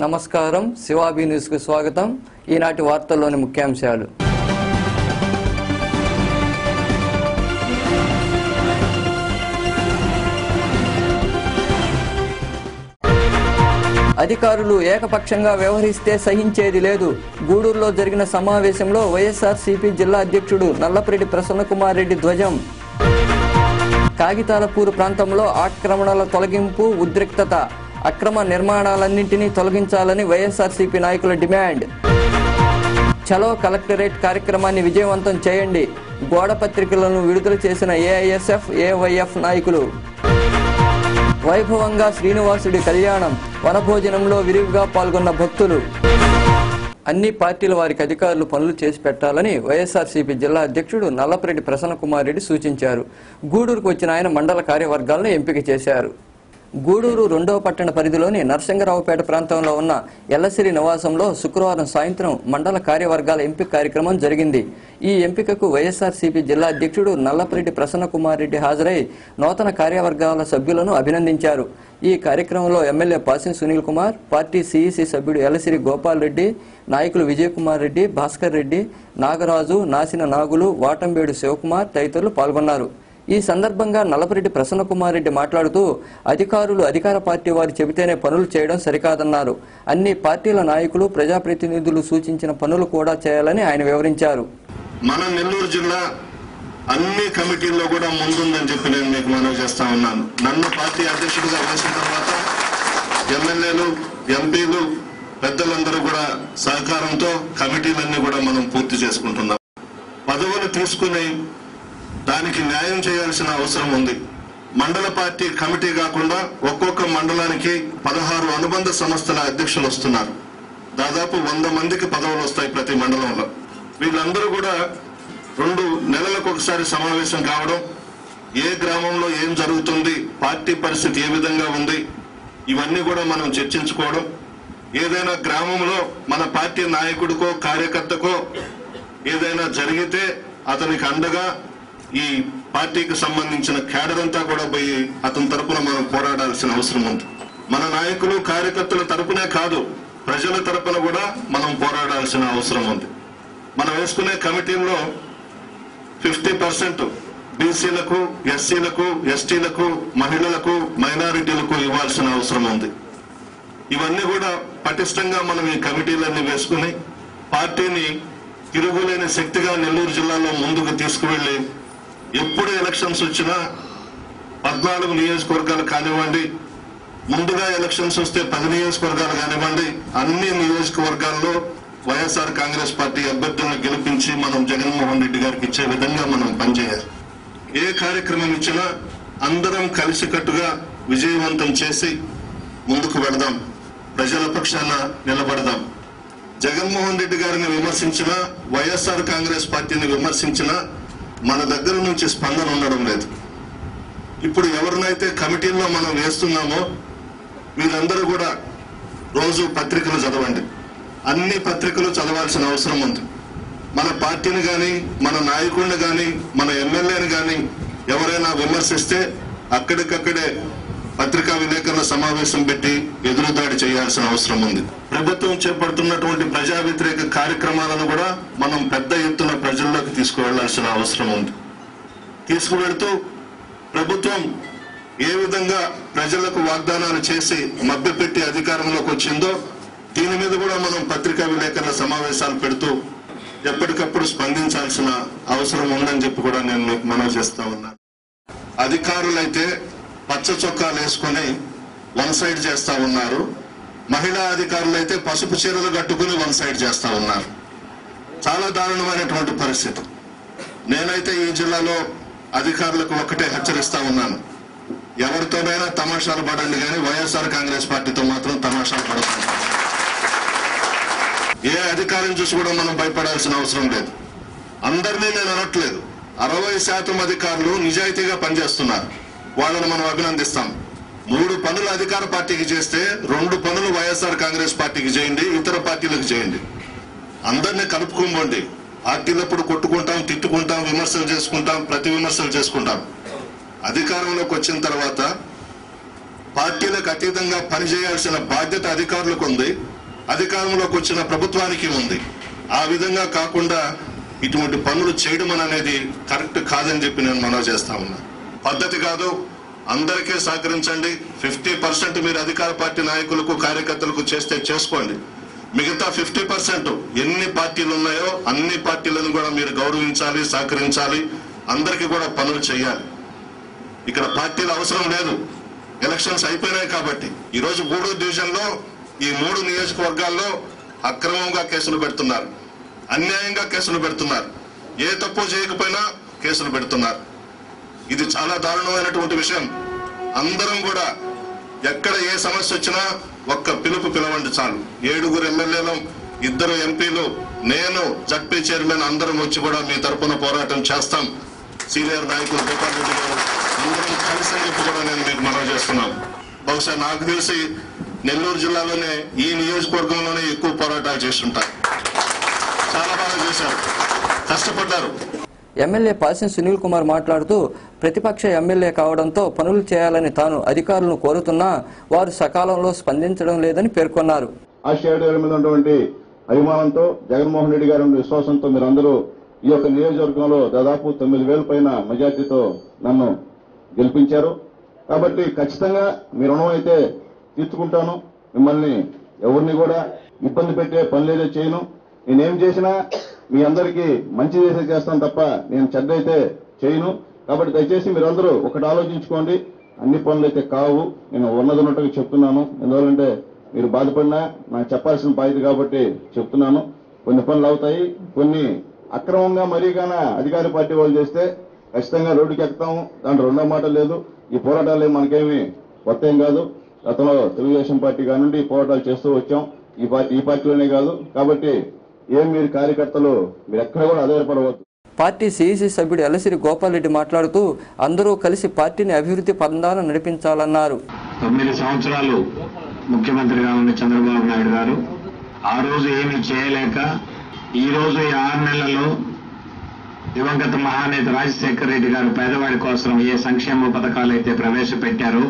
నమస్కారం, శివాబీ న్యూస్ కు స్వాగతం. ఈనాటి వార్తల్లోని ముఖ్యాంశాలు. అధికారులు ఏకపక్షంగా వ్యవహరిస్తే సహించేది లేదు. గూడూరులో జరిగిన సమావేశంలో వైఎస్ఆర్సీపీ జిల్లా అధ్యక్షుడు నల్లపరెడ్డి ప్రసన్నకుమార్ రెడ్డి ధ్వజం. కాగితాలపూరు ప్రాంతంలో ఆక్రమణల తొలగింపు ఉద్రిక్తత. అక్రమ నిర్మాణాలన్నింటినీ తొలగించాలని వైఎస్ఆర్సీపీ నాయకుల డిమాండ్. చలో కలెక్టరేట్ కార్యక్రమాన్ని విజయవంతం చేయండి. గోడ పత్రికలను విడుదల చేసిన ఏఐఎస్ఎఫ్, ఏవైఎఫ్ నాయకులు. వైభవంగా శ్రీనివాసుడి కళ్యాణం. వనభోజనంలో విరివిగా పాల్గొన్న భక్తులు. అన్ని పార్టీల వారికి అధికారులు పనులు చేసి పెట్టాలని వైఎస్ఆర్సీపీ జిల్లా అధ్యక్షుడు నల్లపరెడ్డి ప్రసన్నకుమార్ రెడ్డి సూచించారు. గూడూరుకు వచ్చిన ఆయన మండల కార్యవర్గాలను ఎంపిక చేశారు. గూడూరు 2వ పట్టణ పరిధిలోని నరసింగరావుపేట ప్రాంతంలో ఉన్న ఎల్లసిరి నివాసంలో శుక్రవారం సాయంత్రం మండల కార్యవర్గాల ఎంపిక కార్యక్రమం జరిగింది. ఈ ఎంపికకు వైఎస్ఆర్సీపీ జిల్లా అధ్యక్షుడు నల్లపరెడ్డి ప్రసన్నకుమార్ రెడ్డి హాజరై నూతన కార్యవర్గాల సభ్యులను అభినందించారు. ఈ కార్యక్రమంలో MLA పాసిం Sunil Kumar, party CEC సభ్యుడు ఎల్లసిరి గోపాల్ రెడ్డి, నాయకులు విజయకుమార్ రెడ్డి, భాస్కర్ రెడ్డి, నాగరాజు, నాసిన నాగులు, వాటంబేడు శివకుమార్ తదితరులు పాల్గొన్నారు. ఈ సందర్భంగా నల్లపరెడ్డి ప్రసన్నకుమార్ రెడ్డి మాట్లాడుతూ అధికారులు అధికార పార్టీ వారు చెబితేనే పనులు చేయడం సరికాదన్నారు. అన్ని పార్టీల నాయకులు, ప్రజాప్రతినిధులు సూచించిన పనులు కూడా చేయాలని ఆయన వివరించారు. మన నెల్లూరు జిల్లా అన్ని కమిటీల్లో కూడా ముందుందని చెప్పి నేను మీకు మనవి చేస్తా ఉన్నాను. నన్ను పార్టీ అధ్యక్షుడిగా వేసిన తర్వాత ఎమ్మెల్యేలు, ఎంపీలు, పెద్దలందరూ కూడా సహకారంతో కమిటీలన్నీ కూడా మనం పూర్తి చేసుకుంటున్నాం. పదవులు తీసుకుని దానికి న్యాయం చేయాల్సిన అవసరం ఉంది. మండల పార్టీ కమిటీ కాకుండా ఒక్కొక్క మండలానికి 16 అనుబంధ సంస్థల అధ్యక్షులు వస్తున్నారు. దాదాపు 100 మందికి పదవులు వస్తాయి ప్రతి మండలంలో. వీళ్ళందరూ కూడా 2 నెలలకు ఒకసారి సమావేశం కావడం, ఏ గ్రామంలో ఏం జరుగుతుంది, పార్టీ పరిస్థితి ఏ విధంగా ఉంది, ఇవన్నీ కూడా మనం చర్చించుకోవడం. ఏదైనా గ్రామంలో మన పార్టీ నాయకుడికో కార్యకర్తకో ఏదైనా జరిగితే అతనికి అండగా ఈ పార్టీకి సంబంధించిన క్యాడర్ అంతా కూడా పోయి అతని తరపున మనం పోరాడాల్సిన అవసరం ఉంది. మన నాయకులు, కార్యకర్తల తరపునే కాదు, ప్రజల తరపున కూడా మనం పోరాడాల్సిన అవసరం ఉంది. మనం వేసుకునే కమిటీల్లో 50% బీసీలకు, ఎస్సీలకు, ఎస్టీలకు, మహిళలకు, మైనారిటీలకు ఇవ్వాల్సిన అవసరం ఉంది. ఇవన్నీ కూడా పటిష్టంగా మనం ఈ కమిటీలన్నీ వేసుకుని పార్టీని తిరుగులేని శక్తిగా నెల్లూరు జిల్లాలో ముందుకు తీసుకువెళ్లి ఎప్పుడు ఎలక్షన్స్ వచ్చినా 14 నియోజకవర్గాలు కానివ్వండి, ముందుగా ఎలక్షన్స్ వస్తే 10 నియోజకవర్గాలు కానివ్వండి, అన్ని నియోజకవర్గాల్లో వైఎస్ఆర్ కాంగ్రెస్ పార్టీ అభ్యర్థులను గెలిపించి మనం జగన్మోహన్ రెడ్డి గారికి ఇచ్చే విధంగా మనం పనిచేయాలి. ఏ కార్యక్రమం ఇచ్చినా అందరం కలిసికట్టుగా విజయవంతం చేసి ముందుకు వెళదాం. ప్రజల పక్షాన నిలబడదాం. జగన్మోహన్ రెడ్డి గారిని విమర్శించినా, వైఎస్ఆర్ కాంగ్రెస్ పార్టీని విమర్శించినా మన దగ్గర నుంచి స్పందన ఉండడం లేదు. ఇప్పుడు ఎవరినైతే కమిటీల్లో మనం వేస్తున్నామో వీళ్ళందరూ కూడా రోజు పత్రికలు చదవండి. అన్ని పత్రికలు చదవాల్సిన అవసరం ఉంది. మన పార్టీని కానీ, మన నాయకుడిని కానీ, మన ఎమ్మెల్యేని కానీ ఎవరైనా విమర్శిస్తే అక్కడికక్కడే పత్రికా విలేకరుల సమావేశం పెట్టి ఎదురుదాడి చేయాల్సిన అవసరం ఉంది. ప్రభుత్వం చేపడుతున్నటువంటి ప్రజా వ్యతిరేక కార్యక్రమాలను కూడా మనం పెద్ద ఎత్తున ప్రజల్లోకి తీసుకువెళ్లాల్సిన అవసరం ఉంది. తీసుకువెళ్తూ ప్రభుత్వం ఏ విధంగా ప్రజలకు వాగ్దానాలు చేసి మభ్యపెట్టి అధికారంలోకి వచ్చిందో దీని మీద కూడా మనం పత్రికా విలేకరుల సమావేశాలు పెడుతూ ఎప్పటికప్పుడు స్పందించాల్సిన అవసరం ఉందని చెప్పి కూడా నేను మీకు మనవి చేస్తా ఉన్నాను. అధికారులైతే పచ్చ చొక్కాలు వేసుకుని 1 సైడ్ చేస్తా ఉన్నారు. మహిళా అధికారులైతే పసుపు చీరలు కట్టుకుని 1 సైడ్ చేస్తా ఉన్నారు. చాలా దారుణమైనటువంటి పరిస్థితి. నేనైతే ఈ జిల్లాలో అధికారులకు ఒకటే హెచ్చరిస్తా ఉన్నాను, ఎవరితోనైనా తమాషాలు పడండి కానీ వైఎస్ఆర్ కాంగ్రెస్ పార్టీతో మాత్రం తమాషాలు పడకండి. ఏ అధికారిని చూసి కూడా మనం భయపడాల్సిన అవసరం లేదు. అందరినీ నేను అనట్లేదు, 60% అధికారులు నిజాయితీగా పనిచేస్తున్నారు. వాళ్ళని మనం అభినందిస్తాం. 3 పనులు అధికార పార్టీకి చేస్తే 2 పనులు వైఎస్ఆర్ కాంగ్రెస్ పార్టీకి చేయండి, ఇతర పార్టీలకు చేయండి. అందరినీ కలుపుకోండి. పార్టీలప్పుడు కొట్టుకుంటాం, తిట్టుకుంటాం, విమర్శలు చేసుకుంటాం, ప్రతి విమర్శలు చేసుకుంటాం. అధికారంలోకి వచ్చిన తర్వాత పార్టీలకు అతీతంగా పనిచేయాల్సిన బాధ్యత అధికారులకు ఉంది, అధికారంలోకి వచ్చిన ప్రభుత్వానికి ఉంది. ఆ విధంగా కాకుండా ఇటువంటి పనులు చేయడం అనేది కరెక్ట్ కాదని చెప్పి నేను మనవి చేస్తా ఉన్నా. పద్ధతి కాదు. అందరికీ సహకరించండి. 50% మీరు అధికార పార్టీ నాయకులకు కార్యకర్తలకు చేస్తే చేసుకోండి. మిగతా 50% ఎన్ని పార్టీలు ఉన్నాయో అన్ని పార్టీలను కూడా మీరు గౌరవించాలి, సహకరించాలి, అందరికీ కూడా పనులు చేయాలి. ఇక్కడ పార్టీల అవసరం లేదు. ఎలక్షన్స్ అయిపోయినాయి కాబట్టి ఈరోజు 3వ డివిజన్లో ఈ 3 నియోజకవర్గాల్లో అక్రమంగా కేసులు పెడుతున్నారు, అన్యాయంగా కేసులు పెడుతున్నారు, ఏ తప్పు చేయకపోయినా కేసులు పెడుతున్నారు. ఇది చాలా దారుణమైనటువంటి విషయం. అందరం కూడా ఎక్కడ ఏ సమస్య వచ్చినా ఒక్క పిలుపు పిలవండి చాలు. 7 ఎమ్మెల్యేలు, 2 ఎంపీలు, నేను జడ్పీ చైర్మన్ అందరం వచ్చి కూడా మీ తరఫున పోరాటం చేస్తాం. సీనియర్ నాయకులు గోపాల్ రెడ్డి గారు అందరం కలిసి చెప్పి కూడా నేను మీకు మనవి చేస్తున్నాను. బహుశా నాకు తెలిసి నెల్లూరు జిల్లాలోనే ఈ నియోజకవర్గంలోనే ఎక్కువ పోరాటాలు చేస్తుంటారు. చాలా బాగా చేశారు, కష్టపడ్డారు. ఎమ్మెల్యే పాసిం సునీల్ కుమార్ మాట్లాడుతూ ప్రతిపక్ష ఎమ్మెల్యే కావడంతో పనులు చేయాలని తాను అధికారులను కోరుతున్నా వారు సకాలంలో స్పందించడం లేదని పేర్కొన్నారు. ఆశయాల మీద ఉన్నటువంటి అభిమానంతో, జగన్మోహన్ రెడ్డి గారి విశ్వాసంతో మీరందరూ ఈ యొక్క నియోజకవర్గంలో దాదాపు 9,000 పైన మెజార్టీతో నన్ను గెలిపించారు. కాబట్టి ఖచ్చితంగా మీ రుణం అయితే తీర్చుకుంటాను. మిమ్మల్ని ఎవరిని కూడా ఇబ్బంది పెట్టే పని లేదో చేయను. నేనేం చేసినా మీ అందరికీ మంచి చేసే చేస్తాను తప్ప నేను చెడ్డ అయితే చేయను. కాబట్టి దయచేసి మీరందరూ ఒకటి ఆలోచించుకోండి. అన్ని పనులు అయితే కావు, నేను ఉన్నట్టుగా చెప్తున్నాను. ఎందువల్లంటే మీరు బాధపడినా నాకు చెప్పాల్సిన బాధ్యత కాబట్టి చెప్తున్నాను. కొన్ని పనులు అవుతాయి, కొన్ని అక్రమంగా మరీగాన అధికార పార్టీ వాళ్ళు చేస్తే ఖచ్చితంగా రోడ్డుకి ఎక్కుతాము. దాంట్లో రెండో మాట లేదు. ఈ పోరాటాలు మనకేమి కొత్త ఏం కాదు. గతంలో తెలుగుదేశం పార్టీ కానుండి ఈ పోరాటాలు చేస్తూ వచ్చాం. ఈ పార్టీలోనే కాదు. కాబట్టి మీరు కార్యకర్తలు మీరు ఎక్కడ కూడా ఆధారపడవద్దు. పార్టీ సిఇసి సభ్యుడు ఎల్లసిరి గోపాల్ రెడ్డి మాట్లాడుతూ అందరూ కలిసి పార్టీని అభివృద్ధి పథంలో నడిపించాలన్నారు. 9 సంవత్సరాలు ముఖ్యమంత్రిగా ఉన్న చంద్రబాబు నాయుడు గారు ఆ రోజు ఏమీ చేయలేక ఈ రోజు ఈ 6 నెలల్లో దివంగత మహానేత రాజశేఖర రెడ్డి గారు పేదవాడి కోసం ఏ సంక్షేమ పథకాలు అయితే ప్రవేశపెట్టారో,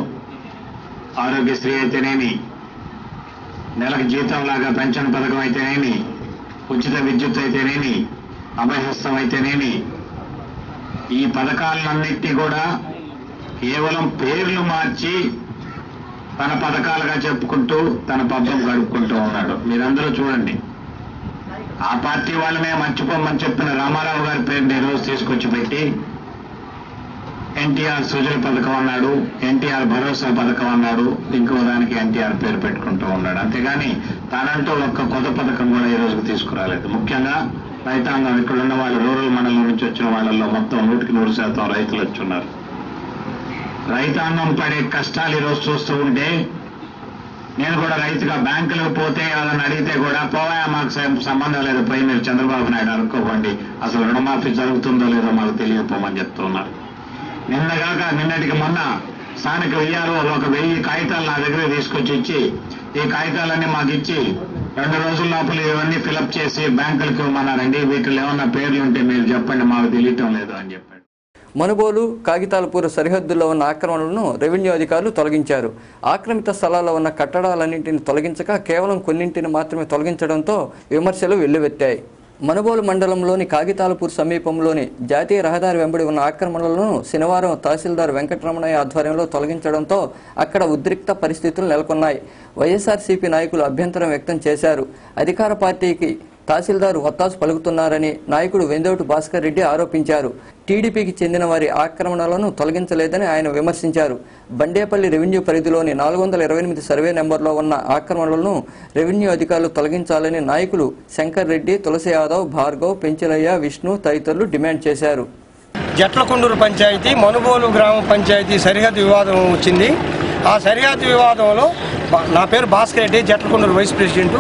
ఆరోగ్యశ్రీ అయితేనేమి, నెలకు జీతంలాగా పెన్షన్ పథకం అయితేనేమి, ఉచిత విద్యుత్ అయితేనేమి, అభయహస్తం అయితేనేమి, ఈ పథకాలన్నింటినీ కూడా కేవలం పేర్లు మార్చి తన పథకాలుగా చెప్పుకుంటూ తన పబ్బం గడుపుకుంటూ ఉన్నాడు. మీరందరూ చూడండి. ఆ పార్టీ వాళ్ళనే మర్చిపోమని చెప్పిన రామారావు గారి పేరుని రోజు తీసుకొచ్చి పెట్టి ఎన్టీఆర్ సుజల పథకం అన్నాడు, ఎన్టీఆర్ భరోసా పథకం అన్నాడు, ఇంకో దానికి ఎన్టీఆర్ పేరు పెట్టుకుంటూ ఉన్నాడు. అంతేగాని తానంటూ ఒక్క కొత్త పథకం కూడా ఈ రోజుకు తీసుకురాలేదు. ముఖ్యంగా రైతాంగం, ఇక్కడ ఉన్న వాళ్ళు రూరల్ మండలం నుంచి వచ్చిన వాళ్ళల్లో మొత్తం 100% రైతులు వచ్చున్నారు. రైతాంగం పడే కష్టాలు ఈరోజు చూస్తూ ఉంటే, నేను కూడా రైతుగా బ్యాంకులకు పోతే వాళ్ళని అడిగితే కూడా పోవా మాకు సంబంధం లేదు, పోయి మీరు చంద్రబాబు నాయుడు అనుకోకండి, అసలు రుణమాఫీ జరుగుతుందో లేదో మాకు తెలియకపోమని చెప్తున్నారు. నిన్నటికి మొన్న స్థానిక విఆర్ఓ 1000 కాగితాలు నా దగ్గర తీసుకొచ్చి ఇచ్చి, ఈ కాగితాలన్నీ మాకు ఇచ్చి 2 రోజుల లోపల ఇవన్నీ ఫిలప్ చేసి బ్యాంకులకు ఇవ్వమన్నారండి, వీటిలో ఏమన్నా పేర్లు ఉంటే మీరు చెప్పండి, మాకు తెలియటం లేదు అని చెప్పాడు. మనుబోలు, కాగితాలపూర్ సరిహద్దుల్లో ఉన్న ఆక్రమణలను రెవెన్యూ అధికారులు తొలగించారు. ఆక్రమిత స్థలాల్లో ఉన్న కట్టడాలన్నింటిని తొలగించక కేవలం కొన్నింటిని మాత్రమే తొలగించడంతో విమర్శలు వెల్లువెత్తాయి. మనుబోలు మండలంలోని కాగితాలపూర్ సమీపంలోని జాతీయ రహదారి వెంబడి ఉన్న ఆక్రమణలను శనివారం తహసీల్దార్ వెంకటరమణయ్య ఆధ్వర్యంలో తొలగించడంతో అక్కడ ఉద్రిక్త పరిస్థితులు నెలకొన్నాయి. వైఎస్ఆర్సీపీ నాయకులు అభ్యంతరం వ్యక్తం చేశారు. అధికార పార్టీకి తహసీల్దార్ వత్తాసు పలుకుతున్నారని నాయకుడు వెందోటు భాస్కర్ రెడ్డి ఆరోపించారు. టీడీపీకి చెందిన వారి ఆక్రమణలను తొలగించలేదని ఆయన విమర్శించారు. బండేపల్లి రెవెన్యూ పరిధిలోని 428 సర్వే నెంబర్లో ఉన్న ఆక్రమణలను రెవెన్యూ అధికారులు తొలగించాలని నాయకులు శంకర్ రెడ్డి, తులసి యాదవ్, భార్గవ్, పెంచలయ్య, విష్ణు తదితరులు డిమాండ్ చేశారు. జట్లకొండూరు పంచాయతీ, మనుబోలు గ్రామ పంచాయతీ సరిహద్దు వివాదం వచ్చింది. ఆ సరిహద్దు వివాదంలో నా పేరు భాస్కర్ రెడ్డి, జట్లకొండూరు వైస్ ప్రెసిడెంట్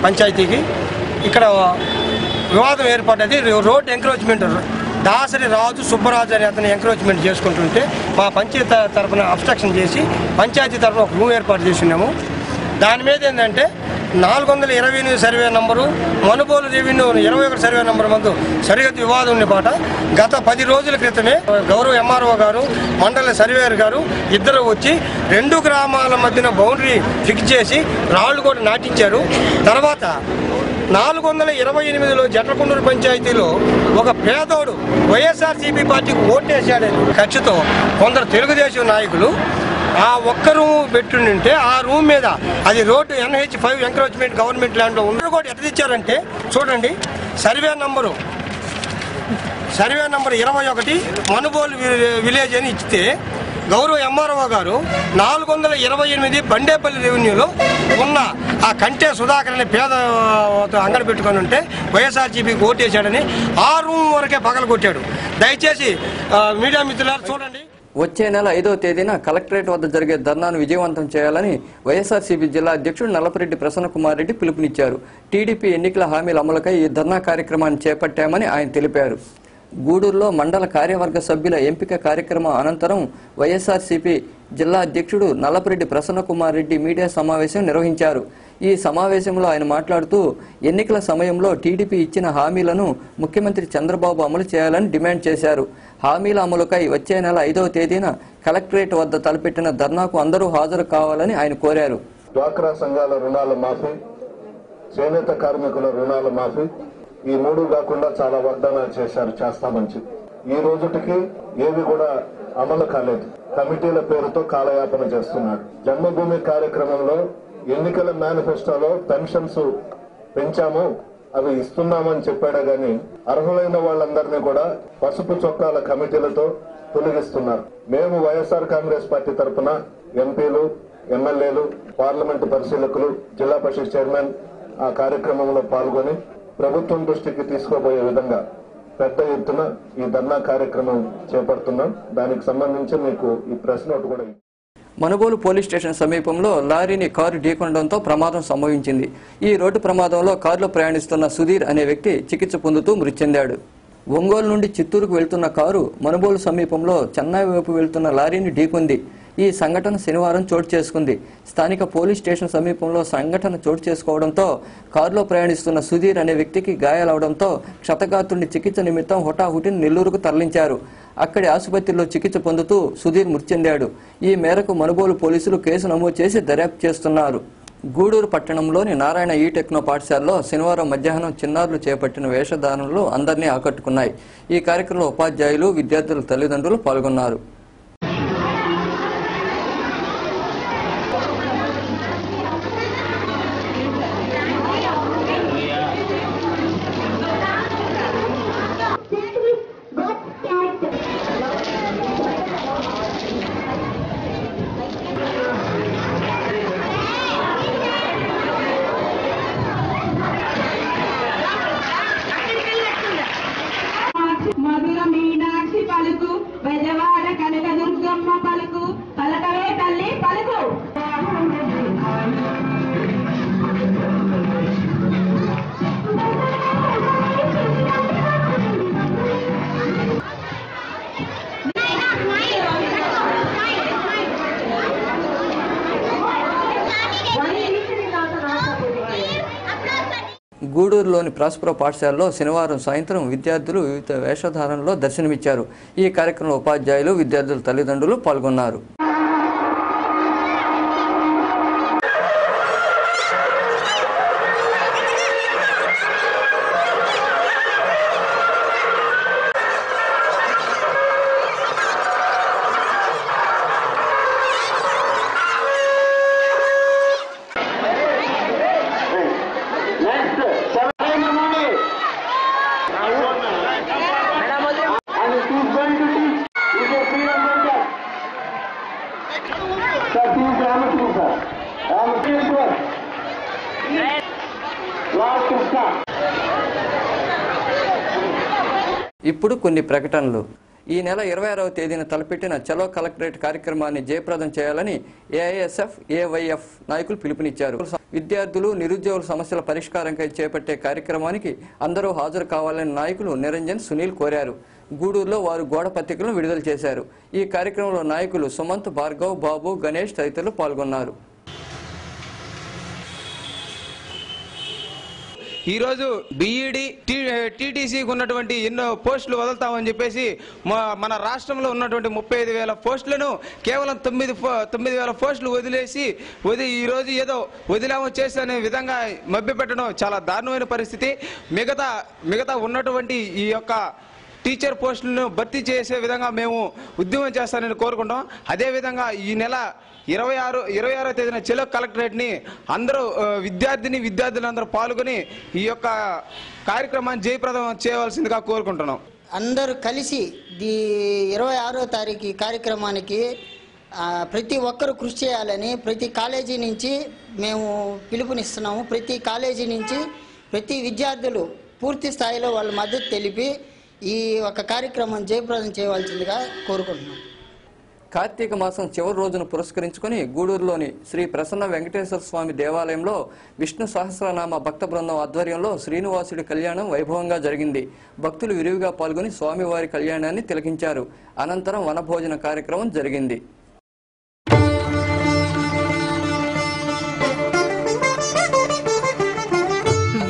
పంచాయతీకి. ఇక్కడ వివాదం ఏర్పడ్డది. రోడ్ ఎంక్రోచ్మెంట్ దాసరి రాజు సుబ్బరాజు అని అతను ఎంక్రోచ్మెంట్ చేసుకుంటుంటే మా పంచాయతీ తరఫున అబ్స్ట్రక్షన్ చేసి పంచాయతీ తరఫున ఒక రూమ్ ఏర్పాటు చేస్తున్నాము. దాని మీద ఏంటంటే 428 survey number, Manubolu revenue 21 survey number మందు సరిహద్దు వివాదం ఉంది పాట. గత 10 రోజుల క్రితమే గౌరవ ఎంఆర్ఓ గారు, మండల సర్వేయర్ గారు ఇద్దరు వచ్చి 2 గ్రామాల మధ్యన బౌండరీ ఫిక్స్ చేసి రాళ్లు కూడా నాటించారు. తర్వాత 428లో జట్లకొండూరు పంచాయతీలో ఒక పేదోడు వైఎస్ఆర్సీపీ పార్టీకి ఓటేశాడని ఖర్చుతో కొందరు తెలుగుదేశం నాయకులు ఆ ఒక్క రూమ్ పెట్టుంటే ఆ రూమ్ మీద అది రోడ్డు NH5 ఎంక్రోచ్మెంట్ గవర్నమెంట్ ల్యాండ్లో ఉన్న కూడా ఎట్లా ఇచ్చారంటే చూడండి. సర్వే నంబరు 21 మనుబోలు విలేజ్ అని ఇస్తే గౌరవ ఎంఆర్ఓ గారు 428 బండేపల్లి రెవెన్యూలో ఉన్న ఆ కంటే సుధాకర్ అనే పేద అంగడి పెట్టుకొని ఉంటే వైఎస్ఆర్సీపీకి ఓటేశాడని ఆ రూమ్ వరకే పగలగొట్టాడు. దయచేసి మీడియా మిత్రులారు చూడండి. వచ్చే నెల 5వ తేదీన కలెక్టరేట్ వద్ద జరిగే ధర్నాను విజయవంతం చేయాలని వైఎస్ఆర్సీపీ జిల్లా అధ్యక్షుడు నల్లపరెడ్డి ప్రసన్నకుమార్ రెడ్డి పిలుపునిచ్చారు. టీడీపీ ఎన్నికల హామీల అమలుకై ఈ ధర్నా కార్యక్రమాన్ని చేపట్టామని ఆయన తెలిపారు. గూడూరులో మండల కార్యవర్గ సభ్యుల ఎంపిక కార్యక్రమం అనంతరం వైఎస్ఆర్సీపీ జిల్లా అధ్యక్షుడు నల్లపరెడ్డి ప్రసన్నకుమార్ రెడ్డి మీడియా సమావేశం నిర్వహించారు. ఈ సమావేశంలో ఆయన మాట్లాడుతూ ఎన్నికల సమయంలో టీడీపీ ఇచ్చిన హామీలను ముఖ్యమంత్రి చంద్రబాబు అమలు చేయాలని డిమాండ్ చేశారు. హామీల అమలుకై వచ్చే నెల 5వ తేదీన కలెక్టరేట్ వద్ద తలపెట్టిన ధర్నాకు అందరూ హాజరు కావాలని ఆయన కోరారు. డ్వాక్రా సంఘాల రుణాల మాఫీ, చేనేత కార్మికుల రుణాల మాఫీ, ఈ 3 కాకుండా చాలా వాగ్దానాలు చేశారు, చేస్తామని. ఈ రోజుటికి ఏవి కూడా అమలు కాలేదు. కమిటీల పేరుతో కాలయాపన చేస్తున్నాడు. జన్మభూమి కార్యక్రమంలో ఎన్నికల మేనిఫెస్టోలో పెన్షన్స్ పెంచాము, అవి ఇస్తున్నామని చెప్పాడే గాని అర్హులైన వాళ్ళందరినీ కూడా పసుపు చొక్కాల కమిటీలతో తొలగిస్తున్నారు. మేము వైఎస్ఆర్ కాంగ్రెస్ పార్టీ తరఫున ఎంపీలు, ఎమ్మెల్యేలు, పార్లమెంటు పరిశీలకులు, జిల్లా పరిషత్ చైర్మన్ ఆ కార్యక్రమంలో పాల్గొని ప్రభుత్వం దృష్టికి తీసుకోబోయే విధంగా పెద్ద ఎత్తున ఈ ధర్నా కార్యక్రమం చేపడుతున్నాం. దానికి సంబంధించి మీకు ఈ ప్రెస్ నోట్ కూడా. మనుబోలు పోలీస్ స్టేషన్ సమీపంలో లారీని కారు ఢీకొనడంతో ప్రమాదం సంభవించింది. ఈ రోడ్డు ప్రమాదంలో కారులో ప్రయాణిస్తున్న సుధీర్ అనే వ్యక్తి చికిత్స పొందుతూ మృతి చెందాడు. ఒంగోలు నుండి చిత్తూరుకు వెళ్తున్న కారు మనుబోలు సమీపంలో చెన్నై వైపు వెళ్తున్న లారీని ఢీకొంది. ఈ సంఘటన శనివారం చోటు చేసుకుంది. స్థానిక పోలీస్ స్టేషన్ సమీపంలో సంఘటన చోటు చేసుకోవడంతో కారులో ప్రయాణిస్తున్న సుధీర్ అనే వ్యక్తికి గాయాలవడంతో క్షతగాత్రుడిని చికిత్స నిమిత్తం హుటాహుటిని నెల్లూరుకు తరలించారు. అక్కడి ఆసుపత్రిలో చికిత్స పొందుతూ సుధీర్ మృతి చెందాడు. ఈ మేరకు మనుబోలు పోలీసులు కేసు నమోదు చేసి దర్యాప్తు చేస్తున్నారు. గూడూరు పట్టణంలోని నారాయణ టెక్నో పాఠశాలలో శనివారం మధ్యాహ్నం చిన్నారులు చేపట్టిన వేషధారణలు అందరినీ ఆకట్టుకున్నాయి. ఈ కార్యక్రమంలో ఉపాధ్యాయులు, విద్యార్థుల తల్లిదండ్రులు పాల్గొన్నారు. మధుర మీనాక్షి పలుకు, బెజవాడ కనకదుర్గమ్మ పలుకు, పలకవే తల్లి పలుకు. గూడూరులోని ప్రాస్పరో పాఠశాలలో శనివారం సాయంత్రం విద్యార్థులు వివిధ వేషధారణలో దర్శనమిచ్చారు. ఈ కార్యక్రమంలో ఉపాధ్యాయులు, విద్యార్థుల తల్లిదండ్రులు పాల్గొన్నారు. ఇప్పుడు కొన్ని ప్రకటనలు. ఈ నెల 26వ తేదీన తలపెట్టిన చలో కలెక్టరేట్ కార్యక్రమాన్ని జయప్రదం చేయాలని ఏఐఎస్ఎఫ్, ఏవైఎఫ్ నాయకులు పిలుపునిచ్చారు. విద్యార్థులు, నిరుద్యోగుల సమస్యల పరిష్కారంకై చేపట్టే కార్యక్రమానికి అందరూ హాజరు కావాలని నాయకులు నిరంజన్, సునీల్ కోరారు. గూడూరులో వారు గోడ పత్రికలను విడుదల చేశారు. ఈ కార్యక్రమంలో నాయకులు సుమంత్, భార్గవ్, బాబు, గణేష్ తదితరులు పాల్గొన్నారు. ఈరోజు బీఈడి టీటీసీకి ఉన్నటువంటి ఎన్నో పోస్టులు వదులుతామని చెప్పేసి మన రాష్ట్రంలో ఉన్నటువంటి 35,000 పోస్టులను కేవలం 9,000 పోస్టులు వదిలేసి ఈరోజు ఏదో వదిలామో చేసే విధంగా మభ్యపెట్టడం చాలా దారుణమైన పరిస్థితి. మిగతా ఉన్నటువంటి ఈ యొక్క టీచర్ పోస్టులను భర్తీ చేసే విధంగా మేము ఉద్యమం చేస్తానని కోరుకుంటాం. అదేవిధంగా ఈ నెల 26వ తేదీన చెలో కలెక్టరేట్ని అందరూ విద్యార్థులందరూ పాల్గొని ఈ యొక్క కార్యక్రమాన్ని జయప్రదం చేయవలసిందిగా కోరుకుంటున్నాం. అందరూ కలిసి 26వ తారీఖు కార్యక్రమానికి ప్రతి ఒక్కరూ కృషి చేయాలని ప్రతి కాలేజీ నుంచి మేము పిలుపునిస్తున్నాము. ప్రతి కాలేజీ నుంచి ప్రతి విద్యార్థులు పూర్తి స్థాయిలో వాళ్ళ మద్దతు తెలిపి ఈ ఒక కార్యక్రమం జయప్రదం చేయవలసిందిగా కోరుకుంటున్నాం. కార్తీక మాసం చివరి రోజును పురస్కరించుకుని గూడూరులోని శ్రీ ప్రసన్న వెంకటేశ్వర స్వామి దేవాలయంలో విష్ణు సహస్రనామ భక్త బృందం ఆధ్వర్యంలో శ్రీనివాసుడి కళ్యాణం వైభవంగా జరిగింది. భక్తులు విరివిగా పాల్గొని స్వామివారి కళ్యాణాన్ని తిలకించారు. అనంతరం వనభోజన కార్యక్రమం జరిగింది.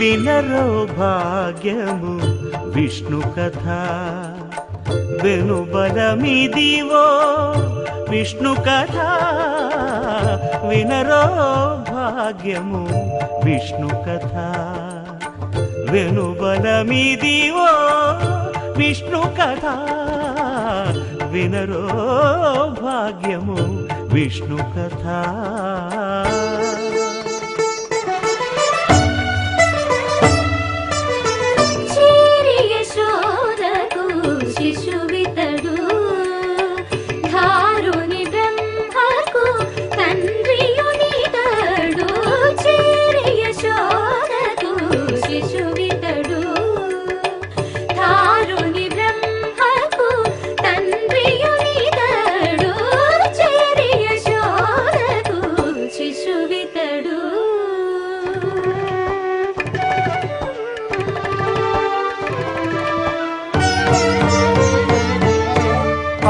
వినరో భాగ్యము విష్ణు కథ వెనుబలమిదివో విష్ణు కథ వినరో భాగ్యము విష్ణు కథ వెనుబలమిదివో విష్ణు కథ వినరో భాగ్యము విష్ణు కథ.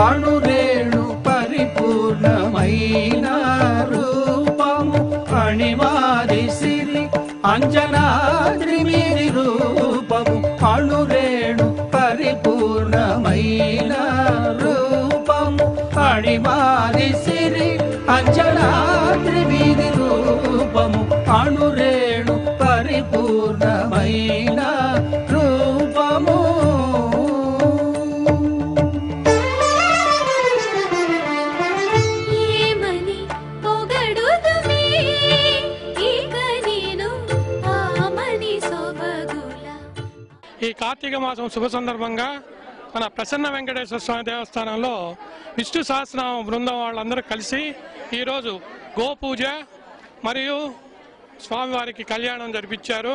అణురేణు పరిపూర్ణమైన రూపము అణిమాది సిరి అంజనాద్రి మీది రూపము అణురేణు పరిపూర్ణమైన రూపము అణిమాది సిరి అంజనాద్రి మీది రూపము అణురేణు పరిపూర్ణమైన రూపము. ఈ కార్తీక మాసం శుభ సందర్భంగా మన ప్రసన్న వెంకటేశ్వర స్వామి దేవస్థానంలో విష్ణు సహస్రనామ బృందం వాళ్ళందరూ కలిసి ఈరోజు గోపూజ మరియు స్వామివారికి కళ్యాణం జరిపించారు.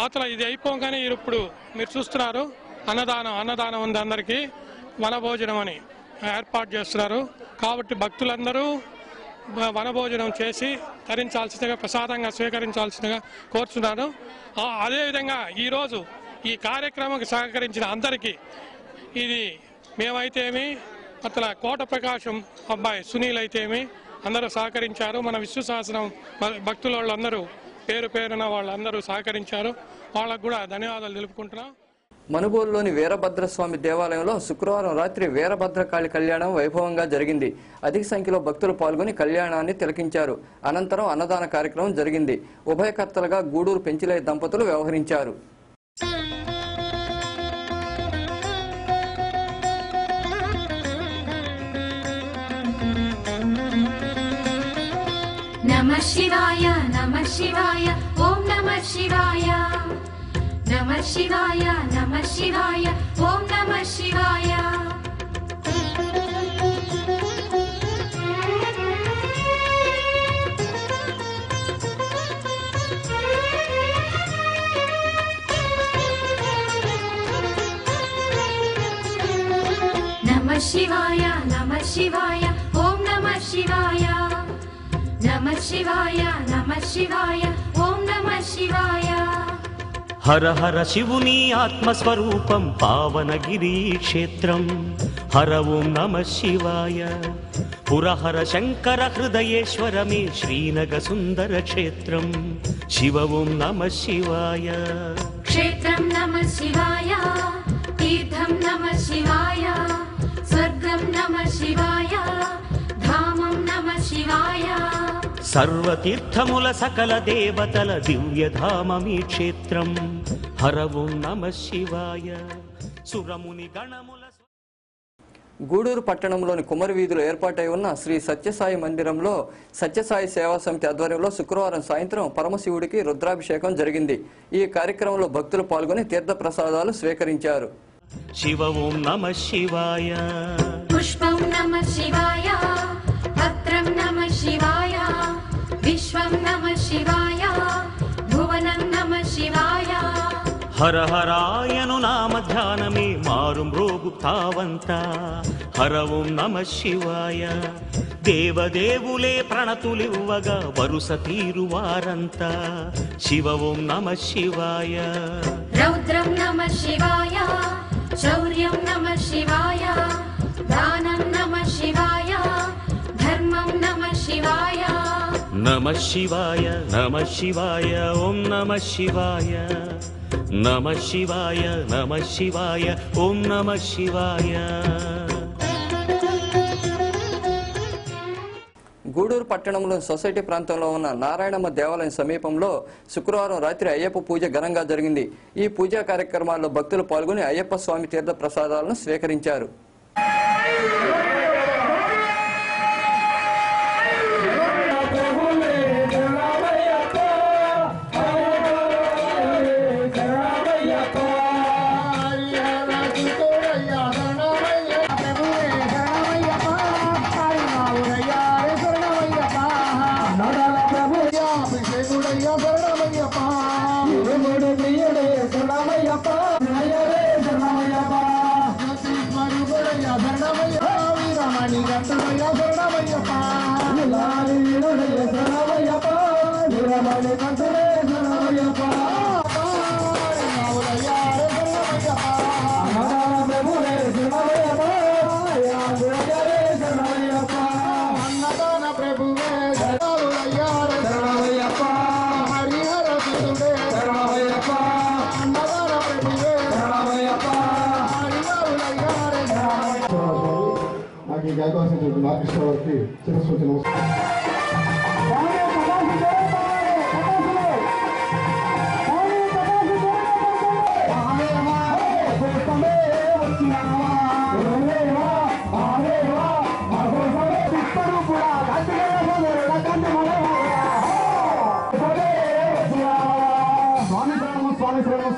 అతల ఇది అయిపోగానే ఇప్పుడు మీరు చూస్తున్నారు అన్నదానం ఉంది. అందరికీ వనభోజనం అని ఏర్పాటు చేస్తున్నారు. కాబట్టి భక్తులందరూ వనభోజనం చేసి తరించాల్సిందిగా ప్రసాదంగా స్వీకరించాల్సిందిగా కోరుతున్నాను. అదేవిధంగా ఈరోజు ఈ కార్యక్రమానికి సహకరించిన అందరికీ ఇది మేమైతేమి అట్లా కోట ప్రకాశం అబ్బాయి సునీల్ అయితేమి అందరూ సహకరించారు. మన విష్ణు సహస్రం భక్తుల వాళ్ళందరూ పేరున వాళ్ళందరూ సహకరించారు. వాళ్ళకు కూడా ధన్యవాదాలు తెలుపుకుంటున్నాం. మనుగోలులోని వీరభద్రస్వామి దేవాలయంలో శుక్రవారం రాత్రి వీరభద్రకాళి కళ్యాణం వైభవంగా జరిగింది. అధిక సంఖ్యలో భక్తులు పాల్గొని కళ్యాణాన్ని తిలకించారు. అనంతరం అన్నదాన కార్యక్రమం జరిగింది. ఉభయకర్తలుగా గూడూరు పెంచిలయ్య దంపతులు వ్యవహరించారు. नमः शिवाय ओम नमः शिवाय नमः शिवाय ओम नमः शिवाय. नमः शिवाय ओम नमः शिवाय नमः शिवाय ओम नमः शिवाय. హర హర శివుని ఆత్మస్వరూపం పావనగిరి క్షేత్రం. హర ఓం నమ శివాయ. పురహర శంకర హృదయేశ్వరమే శ్రీనగ సుందర క్షేత్రం. శివ ఓం నమ శివాయ. క్షేత్రం నమ శివాయ, తీర్థం నమ శివాయ, స్వర్గం నమ శివాయ, ధామం నమ శివాయ. సర్వతీర్థముల సకల దేవతల దివ్యధామమీ క్షేత్రం. హర ఓం నమ శివాయ. సురముని గణముల గూడూరు పట్టణంలోని కుమరి వీధిలో ఏర్పాటై ఉన్న శ్రీ సత్యసాయి మందిరంలో సత్యసాయి సేవా సమితి ఆధ్వర్యంలో శుక్రవారం సాయంత్రం పరమశివుడికి రుద్రాభిషేకం జరిగింది. ఈ కార్యక్రమంలో భక్తులు పాల్గొని తీర్థ ప్రసాదాలు స్వీకరించారు. శివ ఓం నమ శివాయ. పుష్పం నమ శివాయ, పత్రం నమ శివాయ, విశ్వం నమ శివాయ, భువనం నమ శివాయ. హర హరాయను నామ ధ్యానమే మారు మ్రోగు తావంత. హర ఓం నమ శివాయ. దేవదేవులే ప్రణతులివ్వగా వరుస తీరువారంతా. శివ ఓం నమ శివాయ. రౌద్రం నమ శివాయ, శౌర్యం నమ శివాయ, దానం నమ శివాయ, ధర్మం నమ శివాయ. నమ శివాయ నమ శివాయ ఓం నమ శివాయ. నమ శివాయ నమ శివాయ ఓం నమ శివాయ. గూడూరు పట్టణంలోని సొసైటీ ప్రాంతంలో ఉన్న నారాయణమ్మ దేవాలయం సమీపంలో శుక్రవారం రాత్రి అయ్యప్ప పూజ ఘనంగా జరిగింది. ఈ పూజా కార్యక్రమాల్లో భక్తులు పాల్గొని అయ్యప్ప స్వామి తీర్థ ప్రసాదాలను స్వీకరించారు.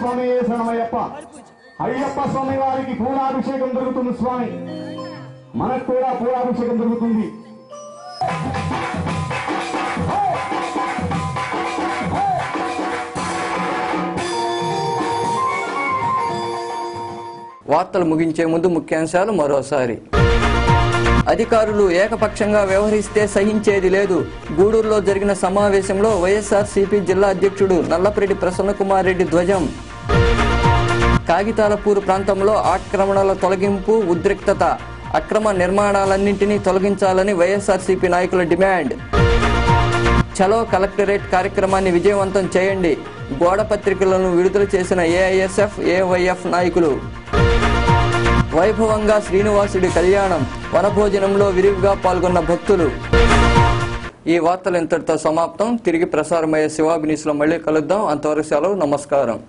స్వామి శరణమయ్యప్ప. అయ్యప్ప స్వామి వారికి పూలాభిషేకం జరుగుతుంది స్వామి. మనకు కూడా పూలాభిషేకం జరుగుతుంది. వార్తలు ముగించే ముందు ముఖ్యాంశాలు మరోసారి. అధికారులు ఏకపక్షంగా వ్యవహరిస్తే సహించేది లేదు. గూడూరులో జరిగిన సమావేశంలో వైఎస్ఆర్సీపీ జిల్లా అధ్యక్షుడు నల్లపరెడ్డి ప్రసన్నకుమార్ రెడ్డి ధ్వజం. కాగితాలపూరు ప్రాంతంలో ఆక్రమణల తొలగింపు ఉద్రిక్తత. అక్రమ నిర్మాణాలన్నింటినీ తొలగించాలని వైఎస్ఆర్సీపీ నాయకుల డిమాండ్. చలో కలెక్టరేట్ కార్యక్రమాన్ని విజయవంతం చేయండి. గోడ పత్రికలను విడుదల చేసిన ఏఐఎస్ఎఫ్ ఏవైఎఫ్ నాయకులు. వైభవంగా శ్రీనివాసుడి కళ్యాణం. వనభోజనంలో విరివిగా పాల్గొన్న భక్తులు. ఈ వార్తలు ఇంతటితో సమాప్తం. తిరిగి ప్రసారమయ్యే శివాభినీస్లో మళ్ళీ కలుద్దాం. అంతవరకు సెలవు. నమస్కారం.